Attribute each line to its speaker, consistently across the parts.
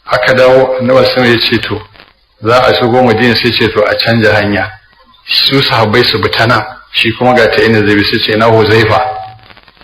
Speaker 1: aka dawo annabi sai ya ce to za a shigo Madina sai ce to a canja hanya su sahabbai su bi ta nan shi kuma ga ta inda zai bi sai ce na Huzaifa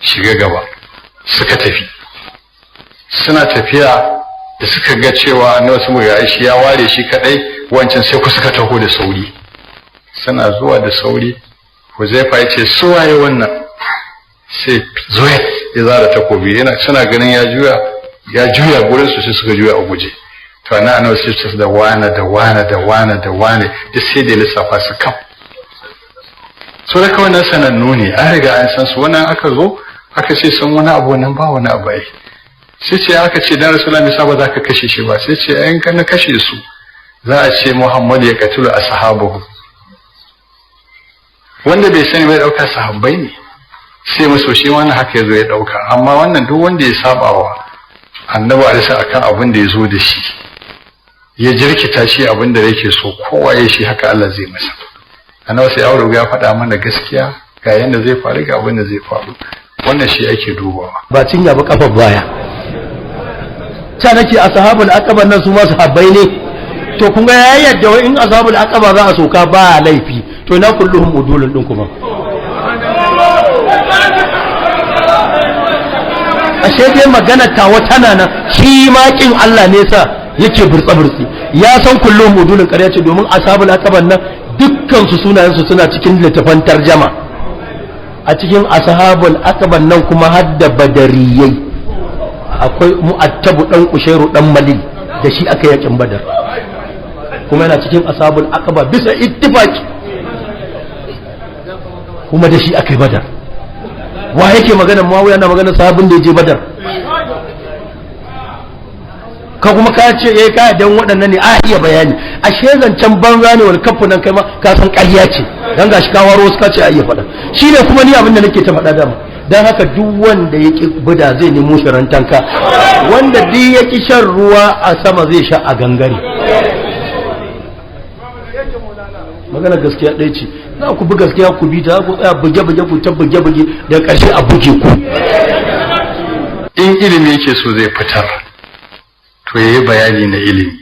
Speaker 1: shiga gaba suka tafi suna tafiya da suka ga cewa annabi sun ga shi ya ware shi kadai wancan sai ku suka taho da sauri suna zuwa da sauri Huzaifa ya ce su waye wannan sai Zuhair ya zara takobi yana suna ganin ya juya gurin su sai suka juya a guje to annabi sai ce da wana duk sai da lissafa su kam so da kawai nan sanannu ne an riga an san su wannan aka zo aka ce san wani abu nan ba wani abu ai sai ce aka ce dan rasulullahi me ba za ka kashe shi ba sai ce ayin kan kashe su za a ce Muhammad ya katulu ashabahu wanda bai sani bai dauka sahabbai ne sai musu shi wannan haka yazo ya dauka amma wannan duk wanda ya sabawa annabi alisa akan abin da yazo da shi ya jirkita shi abin da yake so kowa ya shi haka Allah zai masa annabi sai ya faɗa mana gaskiya ga yanda zai faru ga abin da zai faru wannan shi ake dubawa
Speaker 2: ba cinya ba kafar baya ta nake ashabul aqaba nan su ma sahabbai ne to kun ga yayin yadda wai in ashabul aqaba za a soka ba laifi to ina kulluhum udulun din kuma ashe dai magana ta wata nana shi ma kin Allah ne sa yake burtsa ya san kullum udulun ƙarya ce domin ashabul aqaban nan dukkan su sunayen su suna cikin littafan tarjama a cikin ashabul aqaban nan kuma hadda badariyai akwai mu'attabu dan ushairu dan malil da shi aka yakin badar kuma yana cikin ashabul aqaba bisa ittifaqi kuma da shi aka yi badar wa yake magana Muawiya na magana sahabin da ya je badar ka kuma ka ce ka dan waɗannan ne a iya bayani ashe zancen banza ne wal kafu nan kai ma ka san ƙarya ce dan gashi ka waro wasu ka ce a iya faɗa shine kuma ni abin da nake ta faɗa dama dan haka duk wanda ya ki bida zai nemo shirantanka wanda duk ya ki shan ruwa a sama zai sha a gangare magana gaskiya ɗaya ce za ku bi gaskiya ku bi ta ku tsaya buge-buge ku ta buge-buge daga ƙarshe a buge ku
Speaker 1: in ilimi yake so zai fitar to yayi bayani na ilimi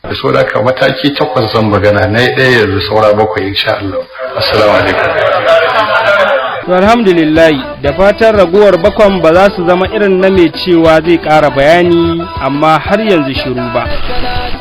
Speaker 1: da so da ka mataki 8 zan magana na ɗaya yanzu saura 7 insha Allah assalamu alaikum
Speaker 3: to alhamdulillah da fatan raguwar bakon ba za su zama irin na mai cewa zai ƙara bayani amma har yanzu shiru ba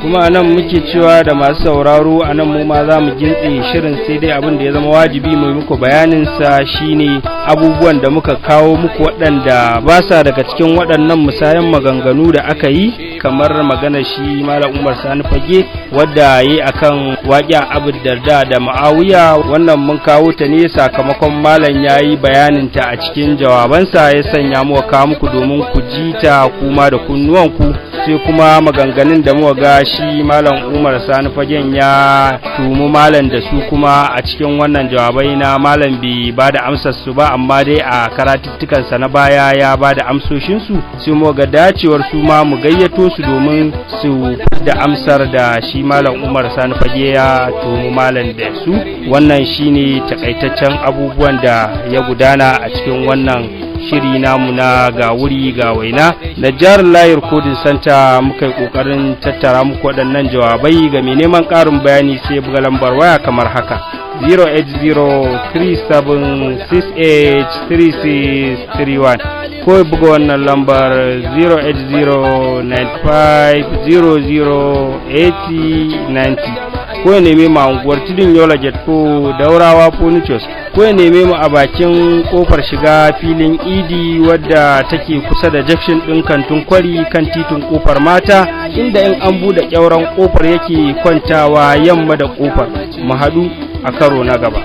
Speaker 3: kuma anan muke cewa da masu sauraro anan mu ma za mu gintse shirin sai dai abin da ya zama wajibi mu muku bayanin sa shine abubuwan da muka kawo muku waɗanda ba sa daga cikin waɗannan musayan maganganu da aka yi kamar magana shi Malam Umar Sani Fage wadda yayi akan waƙi'a Abu Darda da Muawiya wannan mun kawo ta ne sakamakon malam yayi bayanin ta a cikin jawabansa ya sanya mu kawo muku domin ku ji ta kuma da kunnuwanku sai kuma maganganun da muka ga shi Malam Umar Sani Fagen ya tumu malam da su kuma a cikin wannan jawabai na malam bai ba da amsar su ba amma dai a karatuttukansa na baya ya ba da amsoshin su sai mu ga dacewar su ma mu gayyato su domin su da amsar da shi Malam Umar Sani Fage ya tumu malam da su wannan shine takaitaccen abubuwan da ya gudana a cikin wannan shiri namu na ga wuri ga waina da jar layar kodin santa muka yi kokarin tattara muku waɗannan jawabai ga mai neman ƙarin bayani sai buga lambar waya kamar haka 08037683631 ko buga wannan lambar 08095008090 ko ya neme mu a unguwar tudun yola jetko daurawa furnitures ko ya neme mu a bakin kofar shiga filin idi wadda take kusa da junction din kantin kwari kan titin kofar mata inda in an bude kyauran kofar yake kwantawa yamma da kofar mu hadu a karo na gaba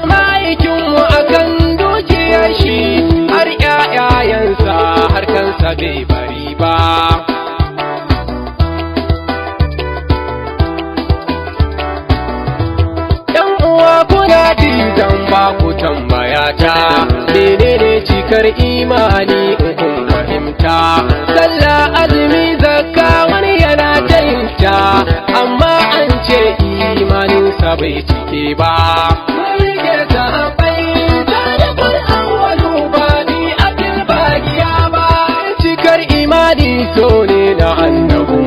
Speaker 4: akan dukiyar shi har ƴaƴayensa har kansa bai bari ba kuna dizan ba ku tambaya ta menene cikar imani in kun fahimta sallah azumi zakka wani yana ta amma an ce imanin sa bai cike ba cikar imani so ne na annabin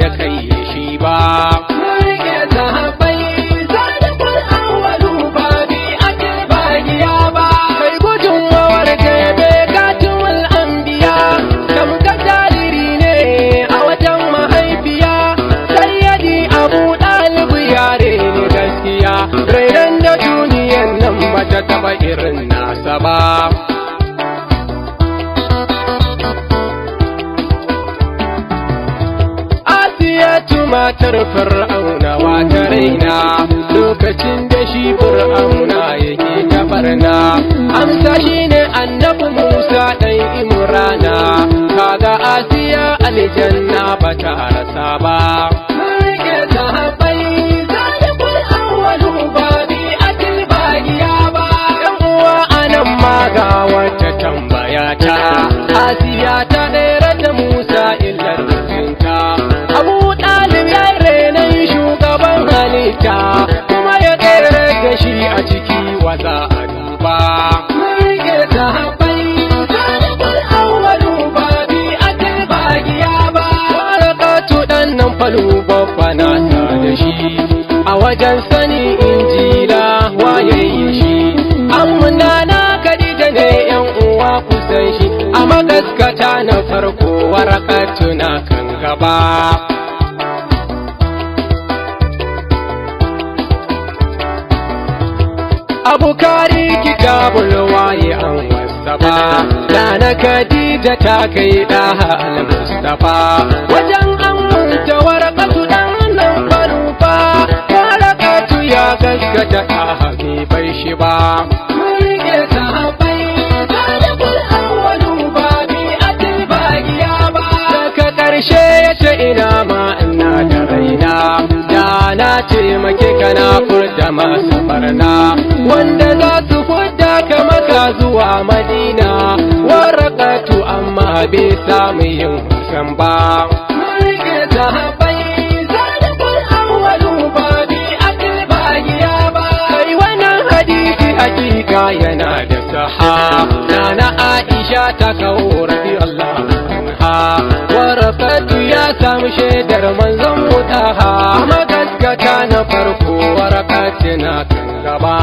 Speaker 4: ya kai shi ba. Rike sahabbai sadaqul awwalu ba bi ake bagiya ba. Kai gudun wawar gebe katumul anbiya tamka jariri ne a wajen mahaifiya. Sayyidi Abu Dalib yare ne gaskiya, rairan da duniyan nan bata taba irin nasa ba. Matar Fir'auna wata raina lokacin da shi Fir'auna yake ta barna. Amsa shine annabi Musa ɗan Imrana, kaga Asiya aljanna bata rasa ba. Rike sahabbai sadaqul awwalu ba bi akil bagiya ba. Yan uwa anan ma ga wata tambaya ta, Asiya ta ɗera da Musa illar mutunta. Abu Dalib ya renan shugaban halitta, kuma ya tsere da shi a ciki waza a duba. Rike sahabbai sadaqul awwalu ba bi akil bagiya ba. Barakatu dan nan falu babba na ta da shi, a wajen sani injila waye shi. Amuna na Khadija ne yan uwa kusan shi, a magaskata na farko Warakatu na kan gaba. Abukari kitabul waye an wasafa, Nana Khadija ta kai daha al-Mustafa. Wajen an munta Warakatu dan nan farufa, Warakatu ya gaskata ta habibai shi ba. Rike sahabbai sadaqul awwalu ba bi akil bagiya ba. Daga ƙarshe ya ce ina ma ina da raina, da na taimake kana furta masu barna, wanda za su fudda ka Makka zuwa Madina. Warakatu amma bai samu yin hakan ba. Rike sahabbai sadaqul awwalu ba bi akil bagiya ba. Kai wannan hadisi hakika yana da saha, Nana Aisha ta kawo radiyallahu anha. Warakatu ya samu shaidar manzon mutaha, magaskata na farko Warakatu na kan gaba.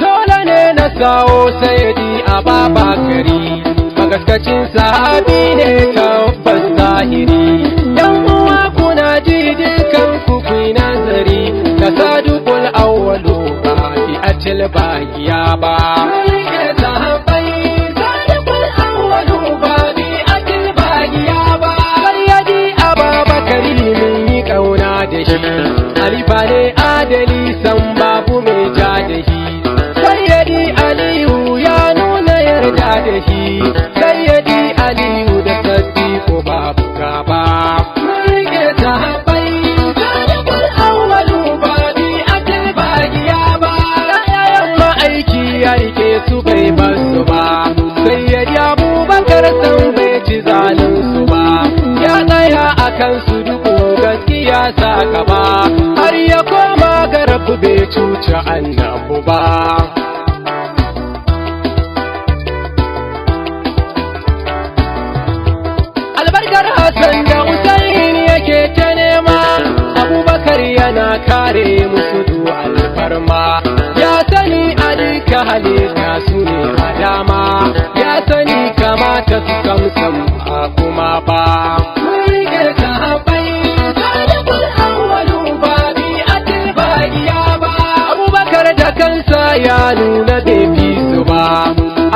Speaker 4: Dole ne na sawo Sayyidi Ababakari, magaskacin sahabi ne tabbas zahiri. Yan uwa kuna ji dukan ku nazari, tasadduqul awwalu ba fi atil bagiya ba. Rike sahabbai sadaqul awwalu ba fi atil bagiya ba. Sayyidi Ababakari mun yi kauna da shi, Alifa ne adali san babu mai ja da shi. Sayyidi Aliyu ya nuna yarda da shi, Sayyidi Aliyu da Siddiqu babu gaba. Rike sahabbai sadaqul awwalu ba bi akil bagiya ba. Yayan ma'aiki ya rike su bai bar su ba, Sayyidi Abubakar san bai ci zalin su ba. Ya tsaya akan su duku gaskiya sa gaba, har ya koma ga Rabbu bai cuci annabu ba. Albarkar Hassan da Hussein yake ta nema, Abubakar yana kare musu du alfarma. Ya sani a duka halitta su ne a dama, ya sani kamata su samsam a kuma ba. Rike sahabbai sadaqul awwalu ba bi akil bagiya ba. Abubakar da kansa ya nuna bai fi su ba,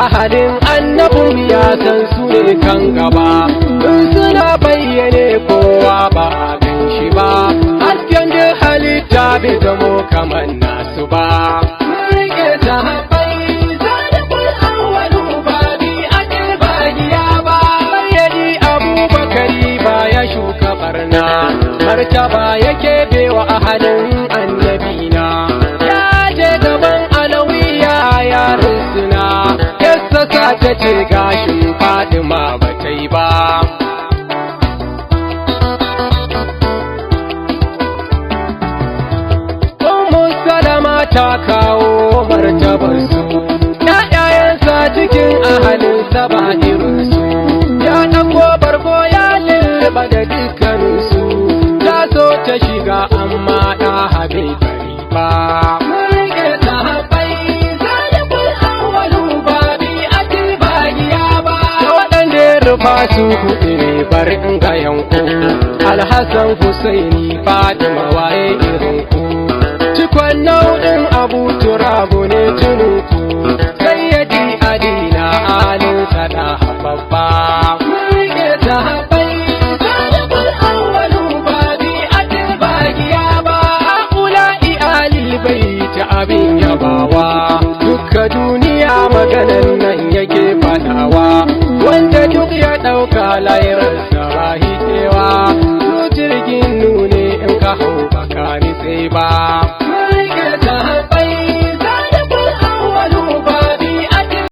Speaker 4: ahadin annabin ya san su ne kan gaba. Suna bayyane kowa ba a gan shi ba, hasken da halitta bai zamo kamar nasu ba. Rike sahabbai sadaqul awwalu ba bi akil bagiya ba. Sayyidi Abubakari ba ya shuka barna, martaba yake bewa ahadin annabina. Ya je gaban Alawiya ya rusuna, yassa sa ta ce gashin Fatima ba ta yi ba. ta kawo martabarsu, ‘ya'yayensa cikin ahalinsa sa ba irinsu ya ɗauko barko ya lulluɓa da dukkaninsu ta so ta shiga amma ɗa habe bari ba mun riƙe sahabbai zalikul awwalu ba bi atil bagiya ba waɗanda ya rufa su huɗu ne bar in ga yanku Alhassan Husaini Fatima waye irin ku cikon nau'in Abu Turabu ne tuninku sayyadi adina alin sada babba mun riƙe sahabbai zalikul awwalu ba bi atil bagiya ba ula'i alil bait abin yabawa dukka duniya maganan nan yake fadawa wanda duk ya ɗauka layarsa ba hitewa su jirgin nune in ka hau baka nitse ba